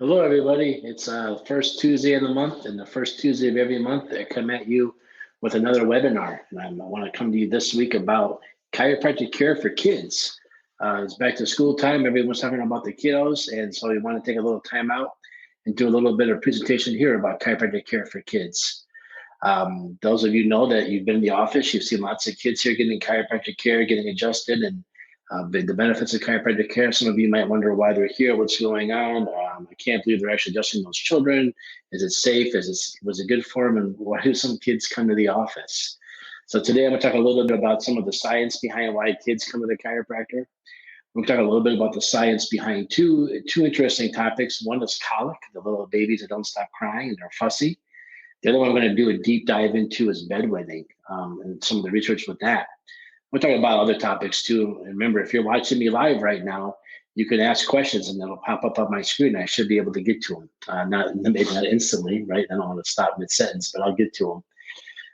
Hello, everybody. It's first Tuesday of the month, and the first Tuesday of every month, I come at you with another webinar. And I want to come to you this week about chiropractic care for kids. It's back to school time. Everyone's talking about the kiddos, and so we want to take a little time out and do a little bit of presentation here about chiropractic care for kids. Those of you know that you've been in the office, you've seen lots of kids here getting chiropractic care, getting adjusted, and the benefits of chiropractic care. Some of you might wonder why they're here, what's going on. I can't believe they're actually adjusting those children. Is it safe? Was it good for them? And why do some kids come to the office? So today I'm going to talk a little bit about some of the science behind why kids come to the chiropractor. We're going to talk a little bit about the science behind two interesting topics. One is colic, the little babies that don't stop crying and they're fussy. The other one I'm going to do a deep dive into is bedwetting and some of the research with that. We're talking about other topics too. And remember, if you're watching me live right now, you can ask questions and they'll pop up on my screen. I should be able to get to them. Maybe not instantly, right? I don't want to stop mid-sentence, but I'll get to them.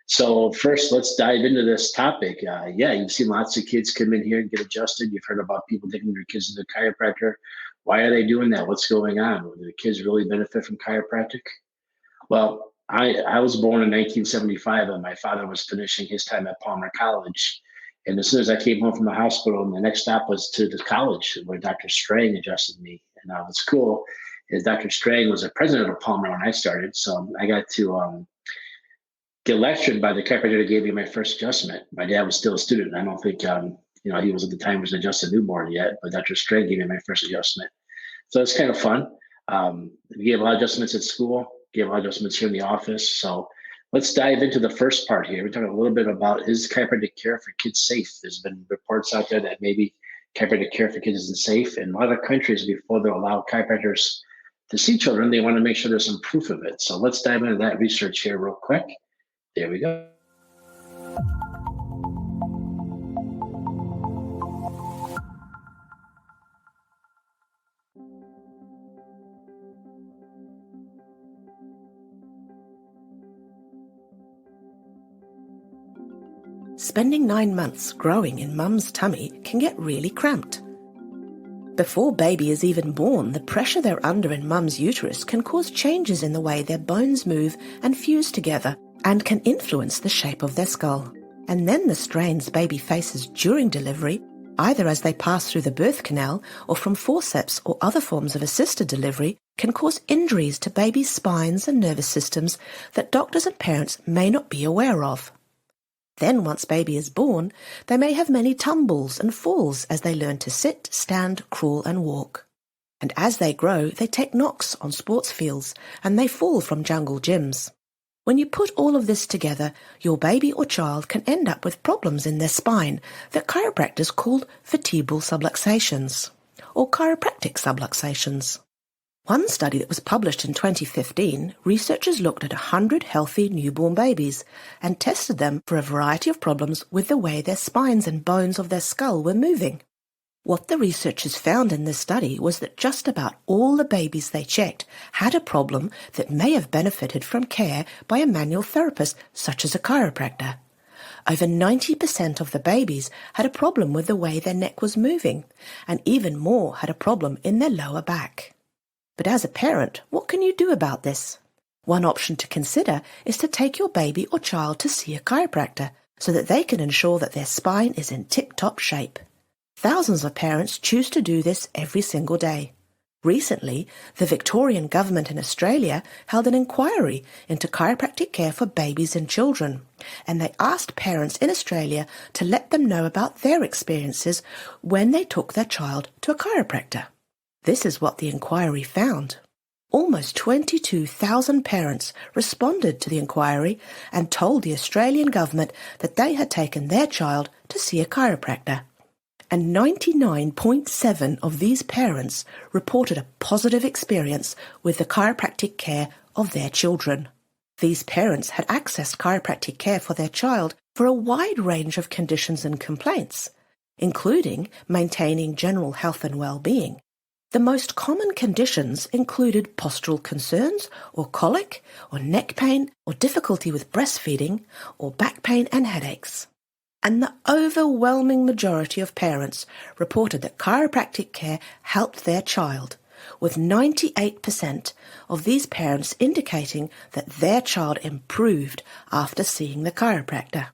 So first, let's dive into this topic. You've seen lots of kids come in here and get adjusted. You've heard about people taking their kids to the chiropractor. Why are they doing that? What's going on? Do the kids really benefit from chiropractic? Well, I was born in 1975 and my father was finishing his time at Palmer College. And as soon as I came home from the hospital, the next stop was to the college where Dr. Strang adjusted me. And what's cool is Dr. Strang was the president of Palmer when I started. So I got to get lectured by the chiropractor that gave me my first adjustment. My dad was still a student. I don't think, he was at the time was an adjusted newborn yet, but Dr. Strang gave me my first adjustment. So it's kind of fun. We gave a lot of adjustments at school, gave a lot of adjustments here in the office. So let's dive into the first part here. We're talking a little bit about, is chiropractic care for kids safe? There's been reports out there that maybe chiropractic care for kids isn't safe. In a lot of countries, before they allow chiropractors to see children, they want to make sure there's some proof of it. So let's dive into that research here real quick. There we go. Spending 9 months growing in mum's tummy can get really cramped. Before baby is even born, the pressure they're under in mum's uterus can cause changes in the way their bones move and fuse together and can influence the shape of their skull. And then the strains baby faces during delivery, either as they pass through the birth canal or from forceps or other forms of assisted delivery, can cause injuries to baby's spines and nervous systems that doctors and parents may not be aware of. Then, once baby is born, they may have many tumbles and falls as they learn to sit, stand, crawl and walk. And as they grow, they take knocks on sports fields and they fall from jungle gyms. When you put all of this together, your baby or child can end up with problems in their spine that chiropractors call vertebral subluxations or chiropractic subluxations. One study that was published in 2015, researchers looked at 100 healthy newborn babies and tested them for a variety of problems with the way their spines and bones of their skull were moving. What the researchers found in this study was that just about all the babies they checked had a problem that may have benefited from care by a manual therapist such as a chiropractor. Over 90% of the babies had a problem with the way their neck was moving, and even more had a problem in their lower back. But as a parent, what can you do about this? One option to consider is to take your baby or child to see a chiropractor so that they can ensure that their spine is in tip-top shape. Thousands of parents choose to do this every single day. Recently, the Victorian government in Australia held an inquiry into chiropractic care for babies and children, and they asked parents in Australia to let them know about their experiences when they took their child to a chiropractor. This is what the inquiry found. Almost 22,000 parents responded to the inquiry and told the Australian government that they had taken their child to see a chiropractor. And 99.7% of these parents reported a positive experience with the chiropractic care of their children. These parents had accessed chiropractic care for their child for a wide range of conditions and complaints, including maintaining general health and well-being. The most common conditions included postural concerns, or colic, or neck pain, or difficulty with breastfeeding, or back pain and headaches. And the overwhelming majority of parents reported that chiropractic care helped their child, with 98% of these parents indicating that their child improved after seeing the chiropractor.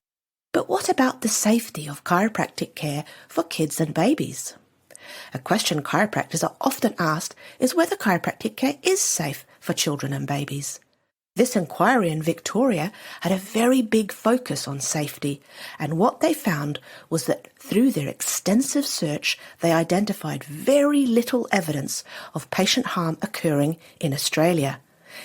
But what about the safety of chiropractic care for kids and babies? A question chiropractors are often asked is whether chiropractic care is safe for children and babies. This inquiry in Victoria had a very big focus on safety, and what they found was that through their extensive search, they identified very little evidence of patient harm occurring in Australia.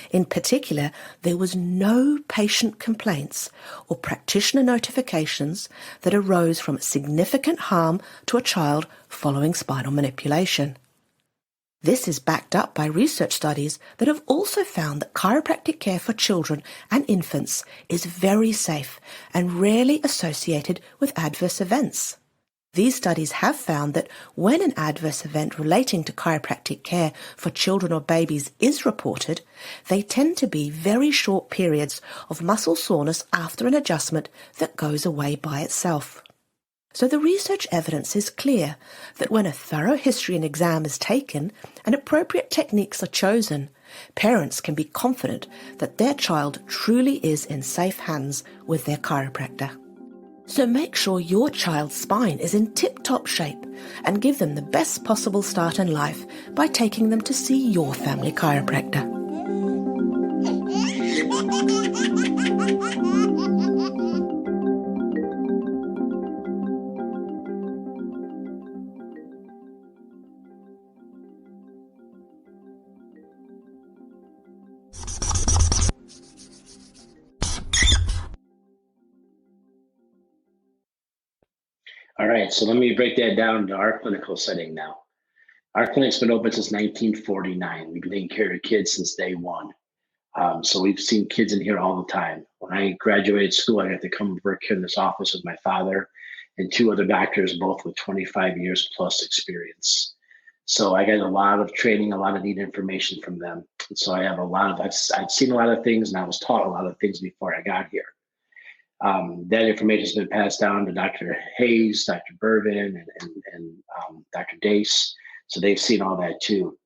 In particular, there was no patient complaints or practitioner notifications that arose from significant harm to a child following spinal manipulation. This is backed up by research studies that have also found that chiropractic care for children and infants is very safe and rarely associated with adverse events. These studies have found that when an adverse event relating to chiropractic care for children or babies is reported, they tend to be very short periods of muscle soreness after an adjustment that goes away by itself. So the research evidence is clear that when a thorough history and exam is taken and appropriate techniques are chosen, parents can be confident that their child truly is in safe hands with their chiropractor. So make sure your child's spine is in tip-top shape and give them the best possible start in life by taking them to see your family chiropractor. All right, so let me break that down to our clinical setting now. Our clinic's been open since 1949. We've been taking care of kids since day one. So we've seen kids in here all the time. When I graduated school, I got to come work here in this office with my father and two other doctors, both with 25 years plus experience. So I got a lot of training, a lot of neat information from them. And so I have I've seen a lot of things, and I was taught a lot of things before I got here. That information has been passed down to Dr. Hayes, Dr. Bourbon, and Dr. Dace. So they've seen all that too.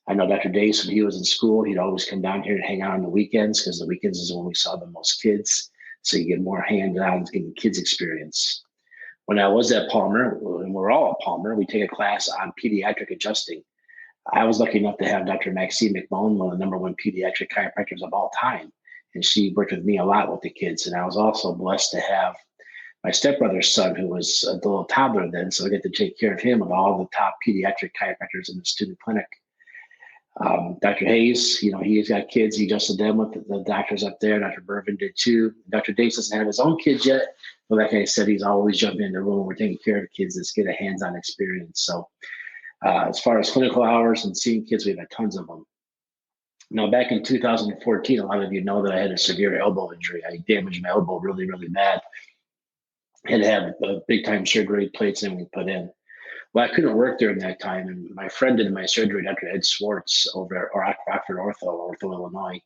I know Dr. Dace, when he was in school, he'd always come down here and hang out on the weekends because the weekends is when we saw the most kids. So you get more hands-on, getting kids experience. When I was at Palmer, and we're all at Palmer, we take a class on pediatric adjusting. I was lucky enough to have Dr. Maxine McMullen, one of the #1 pediatric chiropractors of all time. And she worked with me a lot with the kids. And I was also blessed to have my stepbrother's son, who was a little toddler then. So I get to take care of him with all the top pediatric chiropractors in the student clinic. Dr. Hayes, he's got kids. He adjusted them with the doctors up there. Dr. Bourbon did too. Dr. Dace doesn't have his own kids yet. But like I said, he's always jumping in the room. We're taking care of kids. Let's get a hands-on experience. So as far as clinical hours and seeing kids, we've had tons of them. Now, back in 2014, a lot of you know that I had a severe elbow injury. I damaged my elbow really, really bad. Had to have a big-time surgery, plates and everything put in. Well, I couldn't work during that time, and my friend did my surgery, Dr. Ed Swartz, over at Rockford Ortho, Illinois.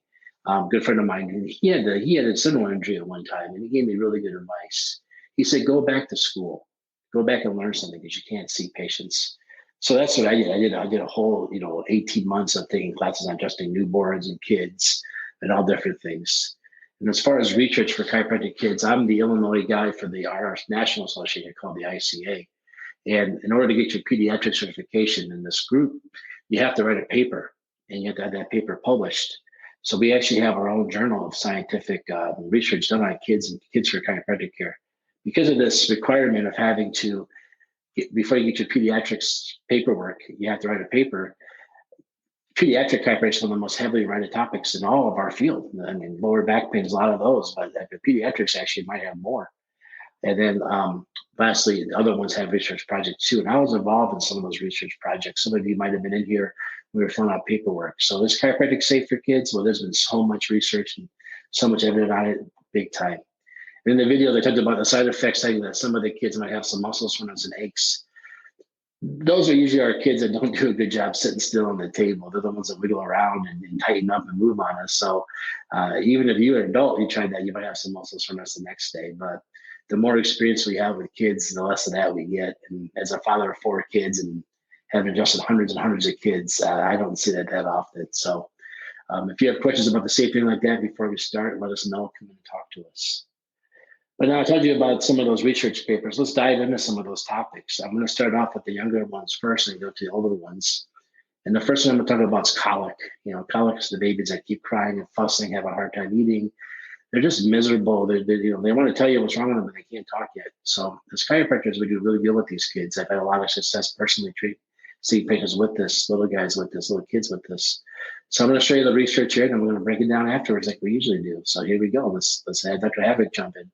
Good friend of mine. And he had a similar injury at one time, and he gave me really good advice. He said, "Go back to school, go back and learn something because you can't see patients." So that's what I did. I did a whole 18 months of taking classes on adjusting newborns and kids and all different things. And as far as research for chiropractic kids, I'm the Illinois guy for our national association called the ICA. And in order to get your pediatric certification in this group, you have to write a paper, and you have to have that paper published. So we actually have our own journal of scientific research done on kids and kids for chiropractic care. Because of this requirement of having to, before you get your pediatrics paperwork, you have to write a paper. Pediatric chiropractic is one of the most heavily rated topics in all of our field. I mean, lower back pain is a lot of those, but the pediatrics actually might have more. And then lastly, the other ones have research projects too. And I was involved in some of those research projects. Some of you might have been in here. We were filling out paperwork. So is chiropractic safe for kids? Well, there's been so much research and so much evidence on it, big time. In the video, they talked about the side effects, saying that some of the kids might have some muscle soreness and aches. Those are usually our kids that don't do a good job sitting still on the table. They're the ones that wiggle around and tighten up and move on us. So even if you're an adult, you tried that, you might have some muscle soreness the next day. But the more experience we have with kids, the less of that we get. And as a father of 4 kids and having adjusted hundreds and hundreds of kids. I don't see that often. So if you have questions about the safety like that before we start, let us know. Come in and talk to us. But now I told you about some of those research papers. Let's dive into some of those topics. I'm going to start off with the younger ones first and go to the older ones. And the first one I'm going to talk about is colic. Colic is the babies that keep crying and fussing, have a hard time eating. They're just miserable. They want to tell you what's wrong with them, but they can't talk yet. So as chiropractors, we do really good with these kids. I've had a lot of success personally seeing patients with this, little guys with this, little kids with this. So I'm going to show you the research here, and I'm going to break it down afterwards like we usually do. So here we go. Let's have Dr. Havoc jump in.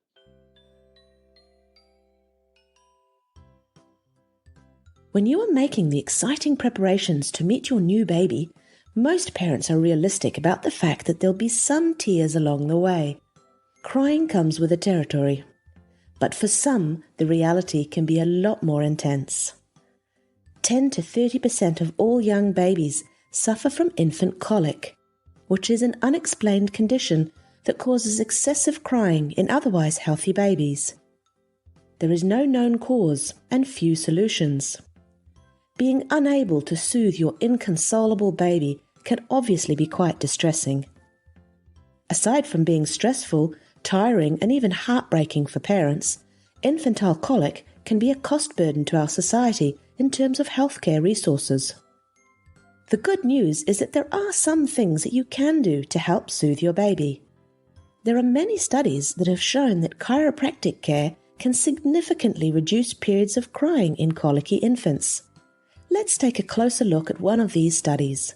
When you are making the exciting preparations to meet your new baby, most parents are realistic about the fact that there'll be some tears along the way. Crying comes with the territory. But for some, the reality can be a lot more intense. 10 to 30% of all young babies suffer from infant colic, which is an unexplained condition that causes excessive crying in otherwise healthy babies. There is no known cause and few solutions. Being unable to soothe your inconsolable baby can obviously be quite distressing. Aside from being stressful, tiring, and even heartbreaking for parents, infantile colic can be a cost burden to our society in terms of healthcare resources. The good news is that there are some things that you can do to help soothe your baby. There are many studies that have shown that chiropractic care can significantly reduce periods of crying in colicky infants. Let's take a closer look at one of these studies.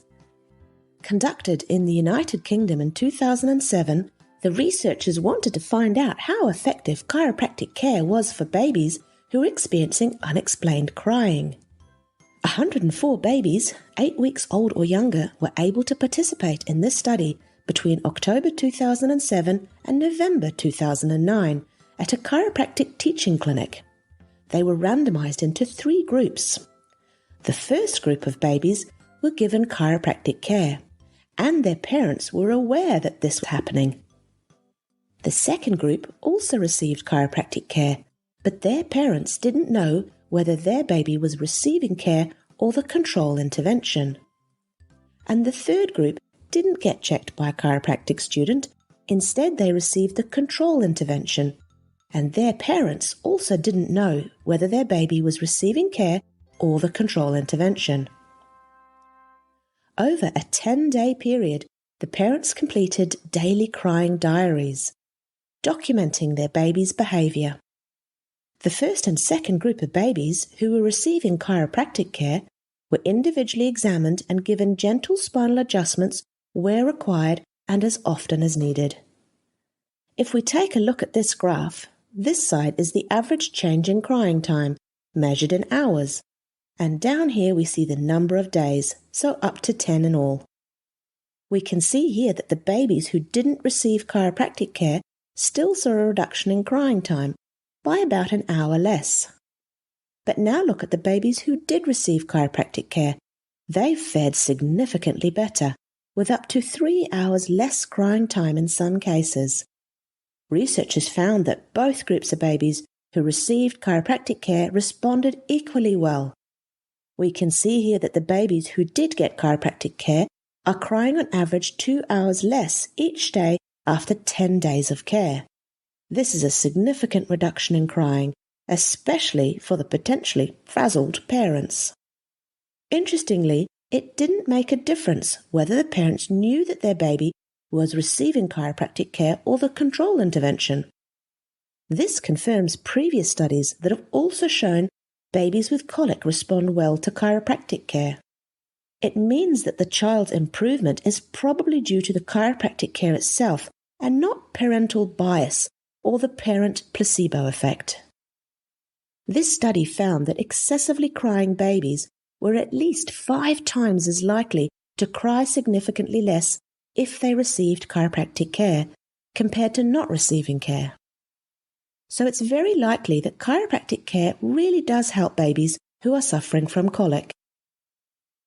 Conducted in the United Kingdom in 2007, the researchers wanted to find out how effective chiropractic care was for babies who were experiencing unexplained crying. 104 babies, 8 weeks old or younger, were able to participate in this study between October 2007 and November 2009 at a chiropractic teaching clinic. They were randomized into 3 groups. The first group of babies were given chiropractic care, and their parents were aware that this was happening. The second group also received chiropractic care, but their parents didn't know whether their baby was receiving care or the control intervention. And the third group didn't get checked by a chiropractic student. Instead, they received the control intervention, and their parents also didn't know whether their baby was receiving care or the control intervention. Over a 10-day period, the parents completed daily crying diaries, documenting their baby's behavior. The first and second group of babies who were receiving chiropractic care were individually examined and given gentle spinal adjustments where required and as often as needed. If we take a look at this graph, this side is the average change in crying time, measured in hours, and down here we see the number of days, so up to 10 in all. We can see here that the babies who didn't receive chiropractic care still saw a reduction in crying time by about an hour less. But now look at the babies who did receive chiropractic care. They fared significantly better, with up to 3 hours less crying time in some cases. Researchers found that both groups of babies who received chiropractic care responded equally well. We can see here that the babies who did get chiropractic care are crying on average 2 hours less each day after 10 days of care. This is a significant reduction in crying, especially for the potentially frazzled parents. Interestingly, it didn't make a difference whether the parents knew that their baby was receiving chiropractic care or the control intervention. This confirms previous studies that have also shown babies with colic respond well to chiropractic care. It means that the child's improvement is probably due to the chiropractic care itself and not parental bias or the parent placebo effect. This study found that excessively crying babies were at least 5 times as likely to cry significantly less if they received chiropractic care compared to not receiving care. So it's very likely that chiropractic care really does help babies who are suffering from colic.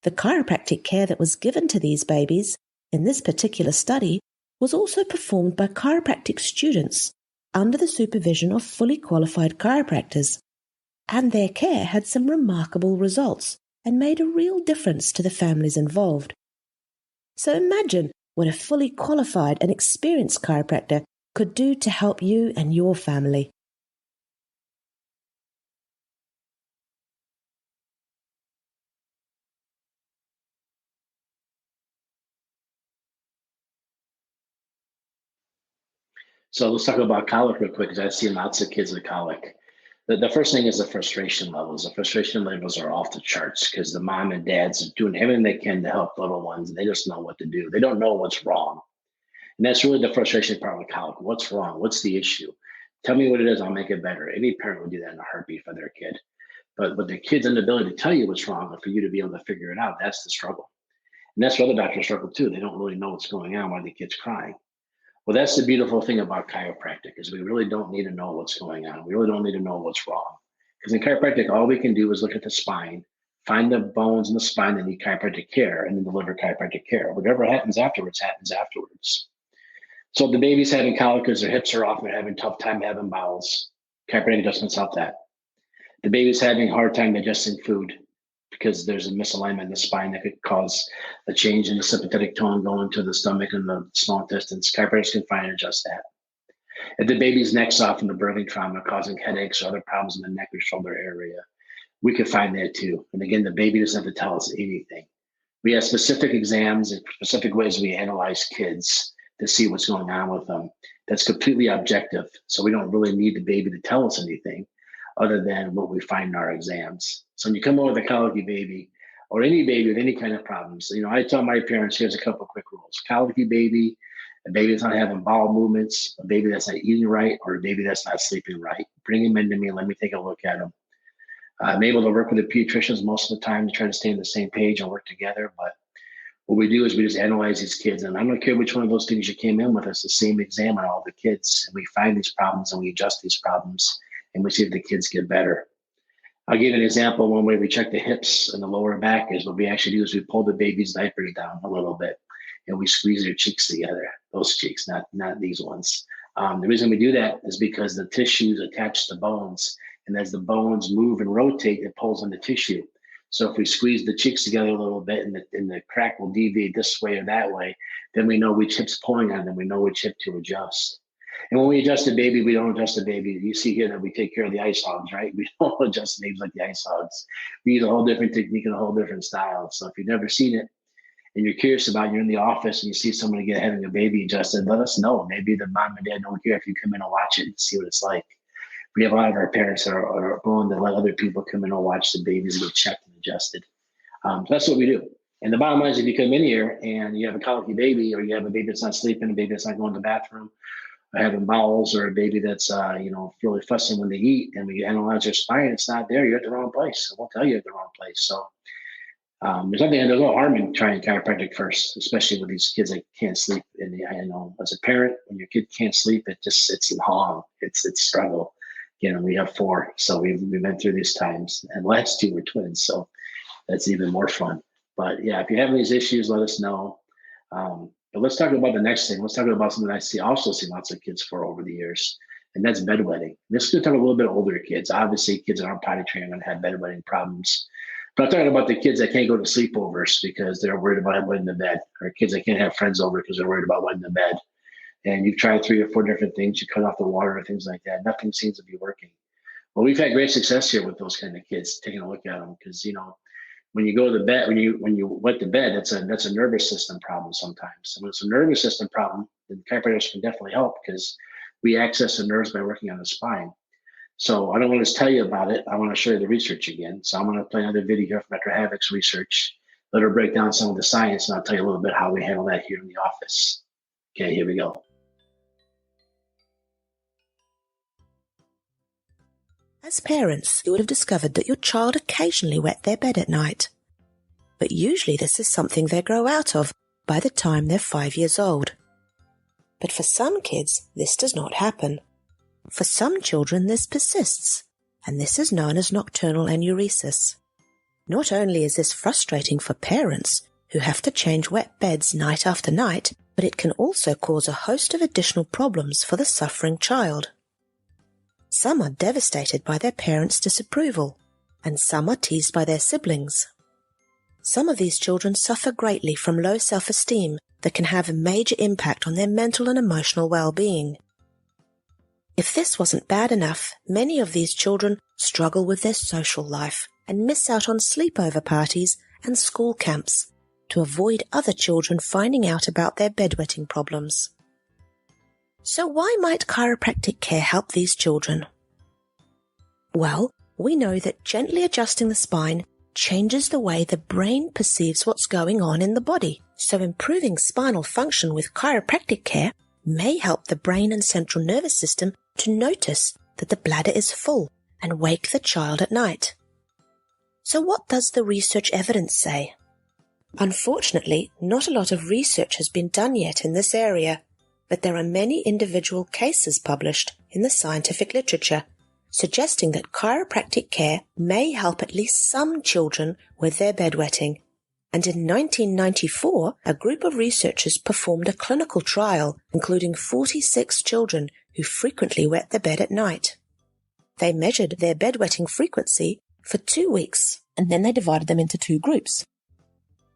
The chiropractic care that was given to these babies in this particular study was also performed by chiropractic students under the supervision of fully qualified chiropractors, and their care had some remarkable results and made a real difference to the families involved. So imagine what a fully qualified and experienced chiropractor could do to help you and your family. So let's talk about colic real quick, because I see lots of kids with colic. The first thing is the frustration levels. The frustration levels are off the charts because the mom and dads are doing everything they can to help little ones, and they just know what to do. They don't know what's wrong. And that's really the frustration part with colic. What's wrong? What's the issue? Tell me what it is. I'll make it better. Any parent would do that in a heartbeat for their kid. But the kid's inability to tell you what's wrong, or for you to be able to figure it out, that's the struggle. And that's where other doctors struggle too. They don't really know what's going on, why the kid's crying. Well, that's the beautiful thing about chiropractic, is we really don't need to know what's going on. We really don't need to know what's wrong. Because in chiropractic, all we can do is look at the spine, find the bones in the spine that need chiropractic care, and then deliver chiropractic care. Whatever happens afterwards, happens afterwards. So if the baby's having colic because their hips are off and they're having a tough time having bowels, chiropractic adjustments help that. The baby's having a hard time digesting food because there's a misalignment in the spine that could cause a change in the sympathetic tone going to the stomach and the small intestines. Chiropractors can find and adjust that. If the baby's neck's off from the birthing trauma causing headaches or other problems in the neck or shoulder area, we can find that too. And again, the baby doesn't have to tell us anything. We have specific exams and specific ways we analyze kids to see what's going on with them. That's completely objective. So we don't really need the baby to tell us anything other than what we find in our exams. So when you come over with a colicky baby, or any baby with any kind of problems, I tell my parents, here's a couple of quick rules. Colicky baby, a baby that's not having bowel movements, a baby that's not eating right, or a baby that's not sleeping right. Bring them into me and let me take a look at them. I'm able to work with the pediatricians most of the time to try to stay on the same page and work together. But what we do is we just analyze these kids. And I don't care which one of those things you came in with, it's the same exam on all the kids. And we find these problems and we adjust these problems and we see if the kids get better. I'll give you an example. One way we check the hips and the lower back is what we actually do is we pull the baby's diapers down a little bit and we squeeze their cheeks together. Those cheeks, not these ones. The reason we do that is because the tissues attach to the bones, and as the bones move and rotate, it pulls on the tissue. So if we squeeze the cheeks together a little bit and the crack will deviate this way or that way, then we know which hip's pulling on them. We know which hip to adjust. And when we adjust the baby, we don't adjust the baby. You see here that we take care of the ice hogs, right? We don't adjust babies like the ice hogs. We use a whole different technique and a whole different style. So if you've never seen it and you're curious about it, you're in the office and you see someone having a baby adjusted, let us know. Maybe the mom and dad don't care if you come in and watch it and see what it's like. We have a lot of our parents that are willing to let other people come in and watch the babies get checked and adjusted. That's what we do. And the bottom line is, if you come in here and you have a colicky baby, or you have a baby that's not sleeping, a baby that's not going to the bathroom, or having bowels, or a baby that's really fussing when they eat, and we analyze their spine, it's not there, you're at the wrong place. We'll tell you at the wrong place. So there's no harm in trying chiropractic first, especially with these kids that can't sleep. And as a parent, when your kid can't sleep, it's long. It's struggle. We have 4, so we've been through these times, and the last 2 were twins, so that's even more fun. But yeah, if you're having these issues, let us know. But let's talk about the next thing. Let's talk about something I also see lots of kids for over the years, and that's bedwetting. This is going to talk a little bit older kids. Obviously, kids that aren't potty trained are going to have bedwetting problems. But I'm talking about the kids that can't go to sleepovers because they're worried about wetting the bed, or kids that can't have friends over because they're worried about wetting the bed. And you've tried 3 or 4 different things. You cut off the water or things like that. Nothing seems to be working. Well, we've had great success here with those kind of kids, taking a look at them, because when you go to the bed, when you wet the bed, that's a nervous system problem sometimes. And when it's a nervous system problem, then chiropractors can definitely help, because we access the nerves by working on the spine. So I don't want to tell you about it. I want to show you the research again. So I'm going to play another video here from Dr. Havock's research. Let her break down some of the science, and I'll tell you a little bit how we handle that here in the office. Okay, here we go. As parents, you would have discovered that your child occasionally wet their bed at night. But usually this is something they grow out of by the time they're 5 years old. But for some kids, this does not happen. For some children, this persists, and this is known as nocturnal enuresis. Not only is this frustrating for parents, who have to change wet beds night after night, but it can also cause a host of additional problems for the suffering child. Some are devastated by their parents' disapproval, and some are teased by their siblings. Some of these children suffer greatly from low self-esteem that can have a major impact on their mental and emotional well-being. If this wasn't bad enough, many of these children struggle with their social life and miss out on sleepover parties and school camps to avoid other children finding out about their bedwetting problems. So why might chiropractic care help these children? Well, we know that gently adjusting the spine changes the way the brain perceives what's going on in the body. So improving spinal function with chiropractic care may help the brain and central nervous system to notice that the bladder is full and wake the child at night. So what does the research evidence say? Unfortunately, not a lot of research has been done yet in this area, but there are many individual cases published in the scientific literature suggesting that chiropractic care may help at least some children with their bedwetting. And in 1994, a group of researchers performed a clinical trial including 46 children who frequently wet the bed at night. They measured their bedwetting frequency for 2 weeks, and then they divided them into 2 groups.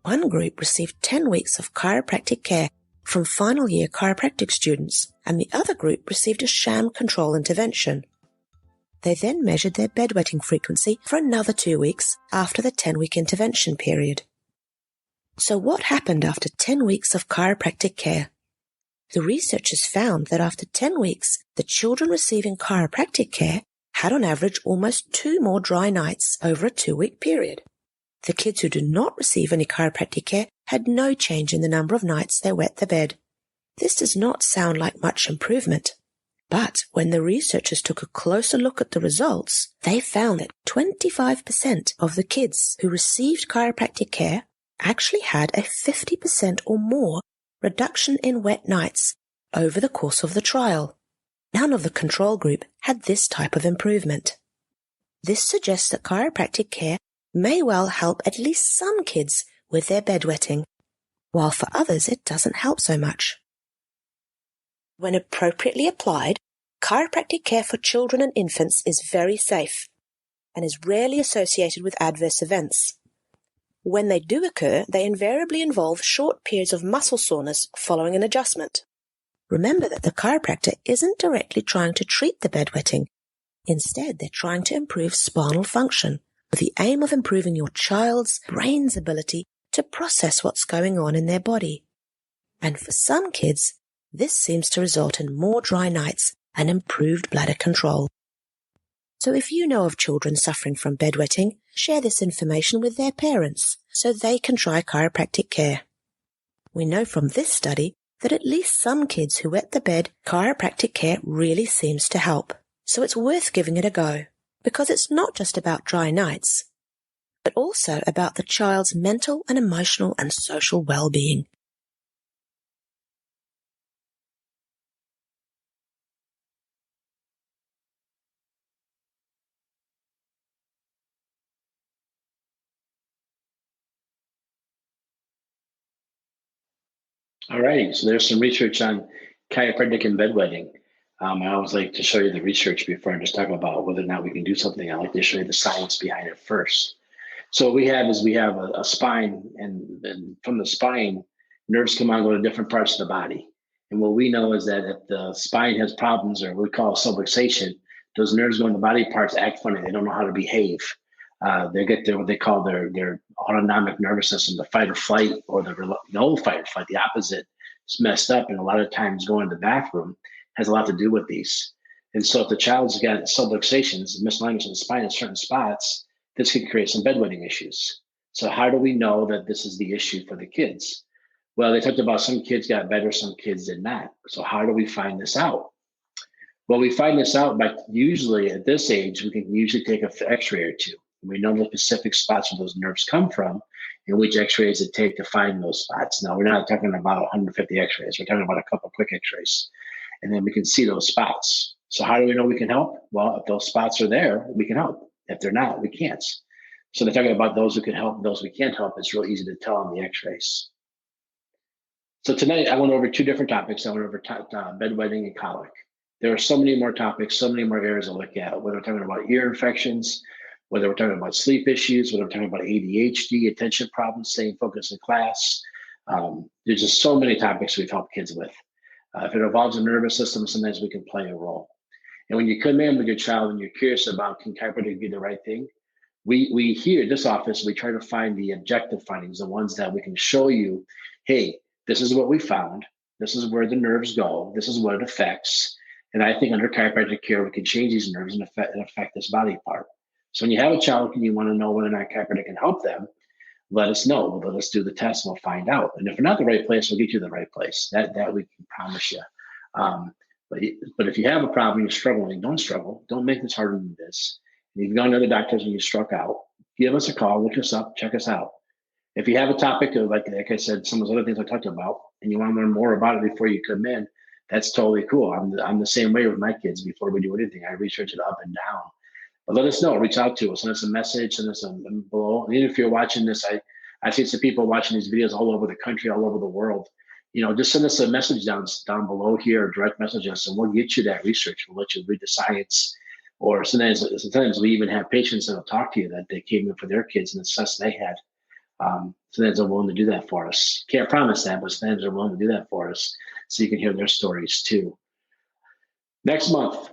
One group received 10 weeks of chiropractic care from final year chiropractic students, and the other group received a sham control intervention. They then measured their bedwetting frequency for another 2 weeks after the 10-week intervention period. So what happened after 10 weeks of chiropractic care? The researchers found that after 10 weeks, the children receiving chiropractic care had on average almost 2 more dry nights over a 2-week period. The kids who did not receive any chiropractic care had no change in the number of nights they wet the bed. This does not sound like much improvement. But when the researchers took a closer look at the results, they found that 25% of the kids who received chiropractic care actually had a 50% or more reduction in wet nights over the course of the trial. None of the control group had this type of improvement. This suggests that chiropractic care may well help at least some kids with their bedwetting, while for others it doesn't help so much. When appropriately applied, chiropractic care for children and infants is very safe and is rarely associated with adverse events. When they do occur, they invariably involve short periods of muscle soreness following an adjustment. Remember that the chiropractor isn't directly trying to treat the bedwetting. Instead, they're trying to improve spinal function with the aim of improving your child's brain's ability to process what's going on in their body. And for some kids, this seems to result in more dry nights and improved bladder control. So if you know of children suffering from bedwetting, share this information with their parents so they can try chiropractic care. We know from this study that at least some kids who wet the bed, chiropractic care really seems to help. So it's worth giving it a go, because it's not just about dry nights, but also about the child's mental and emotional and social well-being. All right, so there's some research on chiropractic and bedwetting. I always like to show you the research before I just talk about whether or not we can do something. I like to show you the science behind it first. So what we have is we have a spine, and from the spine, nerves come on and go to different parts of the body. And what we know is that if the spine has problems, or what we call subluxation, those nerves go in the body parts act funny. They don't know how to behave. They get what they call their autonomic nervous system, the fight or flight, or the old fight or flight, the opposite, is messed up. And a lot of times going to the bathroom has a lot to do with these. And so if the child's got subluxations, misalignments in the spine in certain spots, this could create some bedwetting issues. So how do we know that this is the issue for the kids? Well, they talked about some kids got better, some kids did not. So how do we find this out? Well, we find this out by usually at this age, we can usually take an x-ray or two. We know the specific spots where those nerves come from and which x-rays it take to find those spots. Now, we're not talking about 150 x-rays. We're talking about a couple quick x-rays. And then we can see those spots. So how do we know we can help? Well, if those spots are there, we can help. If they're not, we can't. So they're talking about those who can help, those we can't help. It's real easy to tell on the x-rays. So tonight, I went over 2 different topics. I went over bedwetting and colic. There are so many more topics, so many more areas to look at, whether we're talking about ear infections, whether we're talking about sleep issues, whether we're talking about ADHD, attention problems, staying focused in class. There's just so many topics we've helped kids with. If it involves the nervous system, sometimes we can play a role. And when you come in with your child and you're curious about can chiropractic be the right thing, we here at this office, we try to find the objective findings, the ones that we can show you, hey, this is what we found. This is where the nerves go. This is what it affects. And I think under chiropractic care, we can change these nerves and affect this body part. So when you have a child and you want to know whether or not chiropractic can help them, let us know. Let us do the test and we'll find out. And if we're not the right place, we'll get you the right place. That we can promise you. But if you have a problem, you're struggling, don't struggle. Don't make this harder than this. And if you've gone to other doctors and you struck out, give us a call, look us up, check us out. If you have a topic of, like I said, some of those other things I talked about, and you want to learn more about it before you come in, that's totally cool. I'm the same way with my kids. Before we do anything, I research it up and down. But let us know, reach out to us, send us a message, send us a below. And even if you're watching this, I see some people watching these videos all over the country, all over the world. Just send us a message down below here, or direct message us, and we'll get you that research. We'll let you read the science. Or sometimes we even have patients that will talk to you that they came in for their kids and the success they had. Sometimes they're willing to do that for us. Can't promise that, but sometimes they're willing to do that for us so you can hear their stories too. Next month,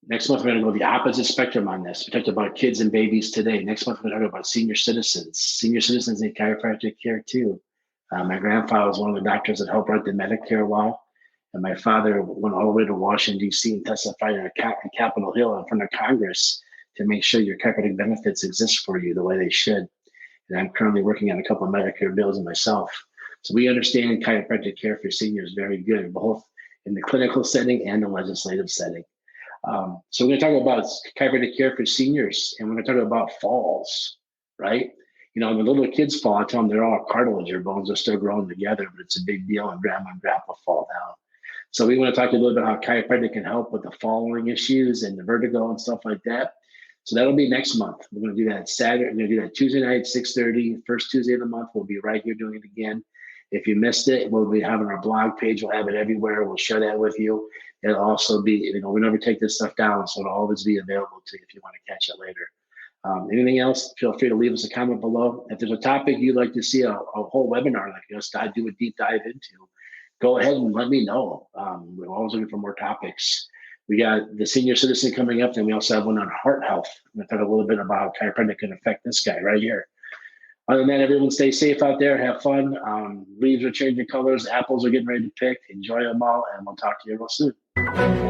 we're going to go the opposite spectrum on this. We talked about kids and babies today. Next month, we're going to talk about senior citizens. Senior citizens need chiropractic care too. My grandfather was one of the doctors that helped write the Medicare law. And my father went all the way to Washington, D.C. and testified on Capitol Hill in front of Congress to make sure your chiropractic benefits exist for you the way they should. And I'm currently working on a couple of Medicare bills myself. So we understand chiropractic care for seniors very good, both in the clinical setting and the legislative setting. So we're going to talk about chiropractic care for seniors, and we're going to talk about falls, right? When little kids fall, I tell them they're all cartilage. Their bones are still growing together, but it's a big deal when grandma and grandpa fall down. So we want to talk a little bit about how chiropractic can help with the falling issues and the vertigo and stuff like that. So that'll be next month. We're going to do that Saturday. We're going to do that Tuesday night, 6:30. First Tuesday of the month, we'll be right here doing it again. If you missed it, we'll be having our blog page. We'll have it everywhere. We'll share that with you. It'll also be, we never take this stuff down, so it'll always be available to you if you want to catch it later. Anything else, feel free to leave us a comment below. If there's a topic you'd like to see a whole webinar like us, do a deep dive into, go ahead and let me know. We're always looking for more topics. We got the senior citizen coming up, and we also have one on heart health. I'm going to talk a little bit about how chiropractic can affect this guy right here. Other than that, everyone stay safe out there. Have fun. Leaves are changing colors. Apples are getting ready to pick. Enjoy them all, and we'll talk to you real soon.